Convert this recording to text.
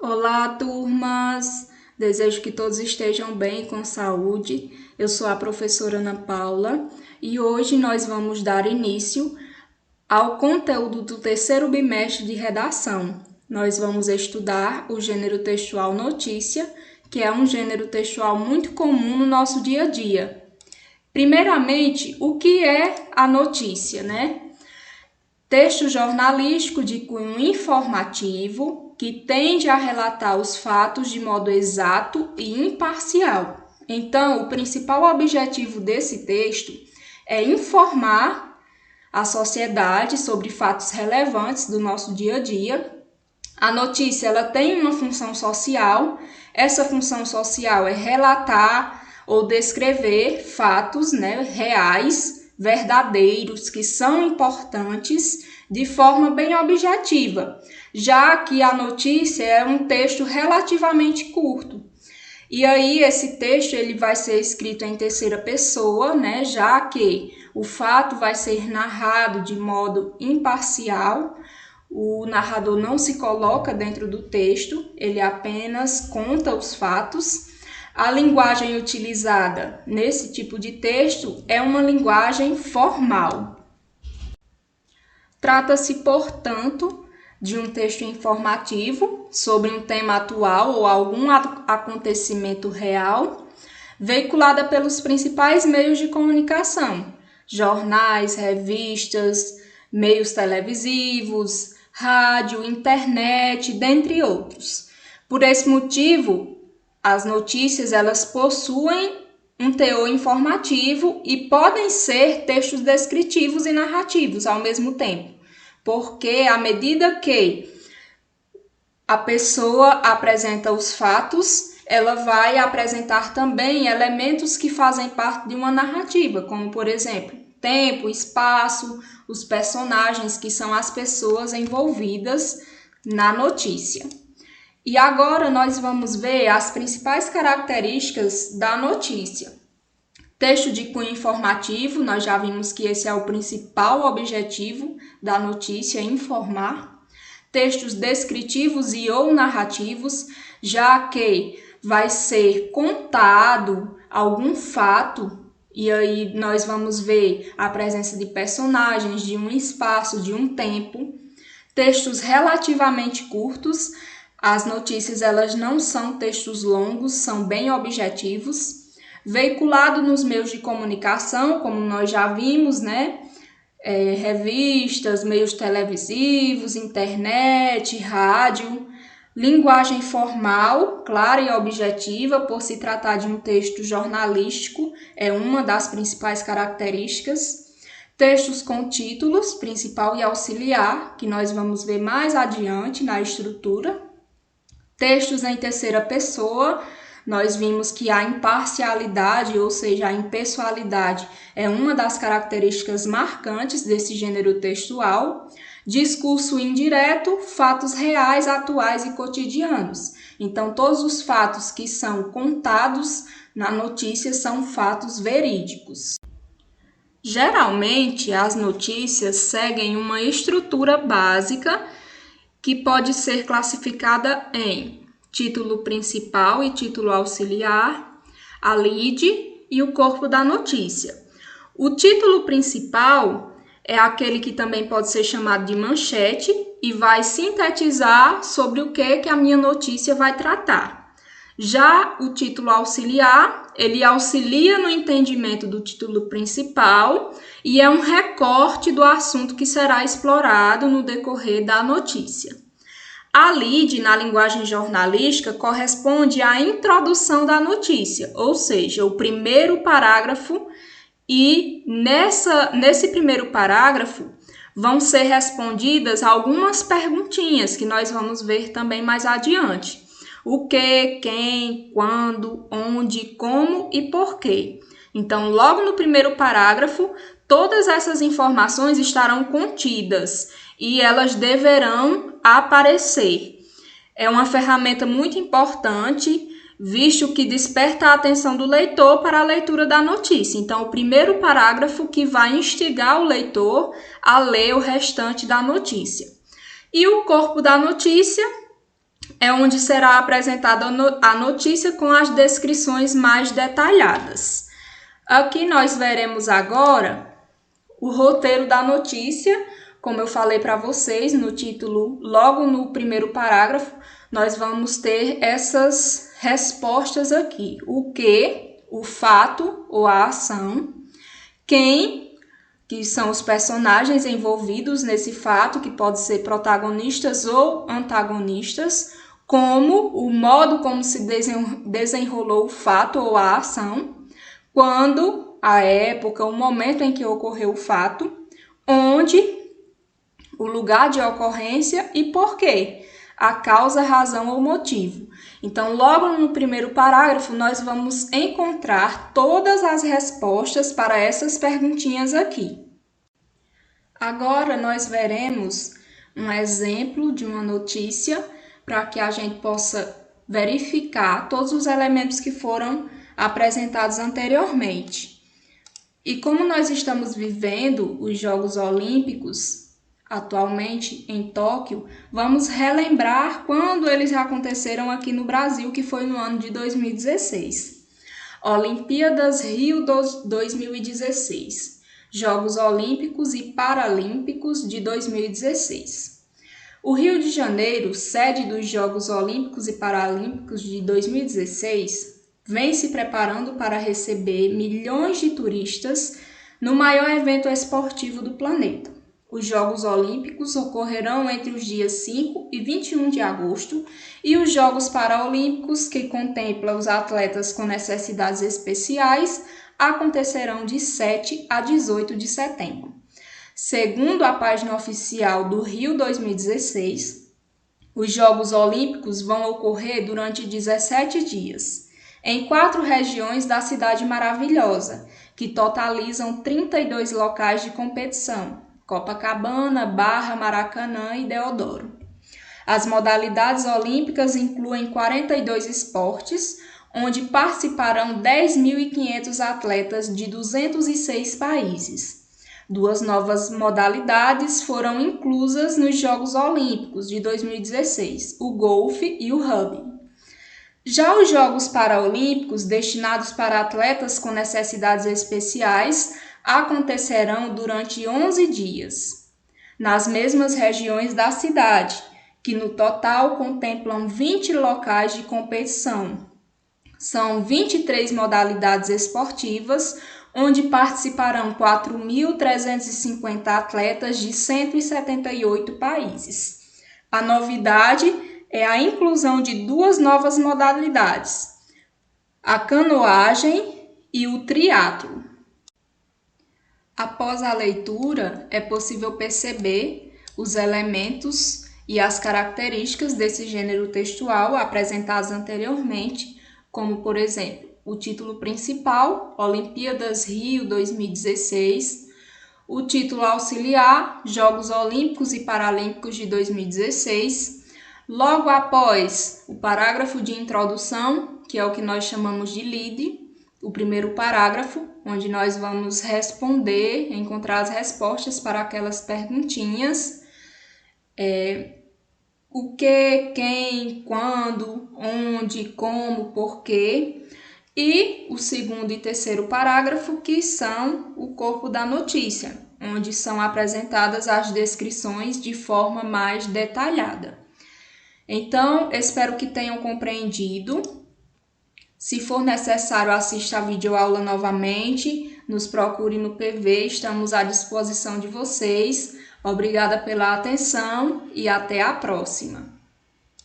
Olá, turmas! Desejo que todos estejam bem e com saúde. Eu sou a professora Ana Paula e hoje nós vamos dar início ao conteúdo do terceiro bimestre de redação. Nós vamos estudar o gênero textual notícia, que é um gênero textual muito comum no nosso dia a dia. Primeiramente, o que é a notícia, né? Texto jornalístico de cunho informativo que tende a relatar os fatos de modo exato e imparcial. Então, o principal objetivo desse texto é informar a sociedade sobre fatos relevantes do nosso dia a dia. A notícia ela tem uma função social. Essa função social é relatar ou descrever fatos, reais, verdadeiros, que são importantes de forma bem objetiva, já que a notícia é um texto relativamente curto. E aí esse texto ele vai ser escrito em terceira pessoa, já que o fato vai ser narrado de modo imparcial. O narrador não se coloca dentro do texto, ele apenas conta os fatos. A linguagem utilizada nesse tipo de texto é uma linguagem formal. Trata-se, portanto, de um texto informativo sobre um tema atual ou algum acontecimento real, veiculada pelos principais meios de comunicação, jornais, revistas, meios televisivos, rádio, internet, dentre outros. Por esse motivo, as notícias elas possuem um teor informativo e podem ser textos descritivos e narrativos ao mesmo tempo, porque à medida que a pessoa apresenta os fatos, ela vai apresentar também elementos que fazem parte de uma narrativa, como por exemplo, tempo, espaço, os personagens que são as pessoas envolvidas na notícia. E agora nós vamos ver as principais características da notícia. Texto de cunho informativo, nós já vimos que esse é o principal objetivo da notícia, informar. Textos descritivos e ou narrativos, já que vai ser contado algum fato, e aí nós vamos ver a presença de personagens, de um espaço, de um tempo. Textos relativamente curtos. As notícias elas não são textos longos, são bem objetivos. Veiculado nos meios de comunicação, como nós já vimos, revistas, meios televisivos, internet, rádio. Linguagem formal, clara e objetiva, por se tratar de um texto jornalístico, é uma das principais características. Textos com títulos, principal e auxiliar, que nós vamos ver mais adiante na estrutura. Textos em terceira pessoa, nós vimos que a imparcialidade, ou seja, a impessoalidade, é uma das características marcantes desse gênero textual. Discurso indireto, fatos reais, atuais e cotidianos. Então, todos os fatos que são contados na notícia são fatos verídicos. Geralmente, as notícias seguem uma estrutura básica que pode ser classificada em título principal e título auxiliar, a lead e o corpo da notícia. O título principal é aquele que também pode ser chamado de manchete e vai sintetizar sobre o que a minha notícia vai tratar. Já o título auxiliar, ele auxilia no entendimento do título principal e é um recorte do assunto que será explorado no decorrer da notícia. A lead, na linguagem jornalística, corresponde à introdução da notícia, ou seja, o primeiro parágrafo, e nesse primeiro parágrafo vão ser respondidas algumas perguntinhas que nós vamos ver também mais adiante. O que, quem, quando, onde, como e por quê. Então, logo no primeiro parágrafo, todas essas informações estarão contidas e elas deverão aparecer. É uma ferramenta muito importante, visto que desperta a atenção do leitor para a leitura da notícia. Então, o primeiro parágrafo que vai instigar o leitor a ler o restante da notícia. E o corpo da notícia é onde será apresentada a notícia com as descrições mais detalhadas. Aqui nós veremos agora o roteiro da notícia, como eu falei para vocês no título, logo no primeiro parágrafo, nós vamos ter essas respostas aqui. O que, o fato ou a ação, quem, que são os personagens envolvidos nesse fato, que pode ser protagonistas ou antagonistas, como, o modo como se desenrolou o fato ou a ação, quando, a época, o momento em que ocorreu o fato, onde, o lugar de ocorrência e por quê, a causa, razão ou motivo. Então, logo no primeiro parágrafo, nós vamos encontrar todas as respostas para essas perguntinhas aqui. Agora, nós veremos um exemplo de uma notícia para que a gente possa verificar todos os elementos que foram apresentados anteriormente. E como nós estamos vivendo os Jogos Olímpicos atualmente em Tóquio, vamos relembrar quando eles aconteceram aqui no Brasil, que foi no ano de 2016. Olimpíadas Rio 2016, Jogos Olímpicos e Paralímpicos de 2016. O Rio de Janeiro, sede dos Jogos Olímpicos e Paralímpicos de 2016, vem se preparando para receber milhões de turistas no maior evento esportivo do planeta. Os Jogos Olímpicos ocorrerão entre os dias 5 e 21 de agosto e os Jogos Paralímpicos, que contemplam os atletas com necessidades especiais, acontecerão de 7 a 18 de setembro. Segundo a página oficial do Rio 2016, os Jogos Olímpicos vão ocorrer durante 17 dias, em 4 regiões da Cidade Maravilhosa, que totalizam 32 locais de competição: Copacabana, Barra, Maracanã e Deodoro. As modalidades olímpicas incluem 42 esportes, onde participarão 10.500 atletas de 206 países. 2 novas modalidades foram inclusas nos Jogos Olímpicos de 2016, o golfe e o rugby. Já os Jogos Paralímpicos, destinados para atletas com necessidades especiais, acontecerão durante 11 dias, nas mesmas regiões da cidade, que no total contemplam 20 locais de competição. São 23 modalidades esportivas, onde participarão 4.350 atletas de 178 países. A novidade é a inclusão de 2 novas modalidades, a canoagem e o triatlo. Após a leitura, é possível perceber os elementos e as características desse gênero textual apresentados anteriormente, como, por exemplo, o título principal, Olimpíadas Rio 2016, o título auxiliar, Jogos Olímpicos e Paralímpicos de 2016, logo após o parágrafo de introdução, que é o que nós chamamos de lead, o primeiro parágrafo, onde nós vamos responder, encontrar as respostas para aquelas perguntinhas, o que, quem, quando, onde, como, porquê, e o segundo e terceiro parágrafo, que são o corpo da notícia, onde são apresentadas as descrições de forma mais detalhada. Então, espero que tenham compreendido. Se for necessário, assista a videoaula novamente, nos procure no PV, estamos à disposição de vocês. Obrigada pela atenção e até a próxima!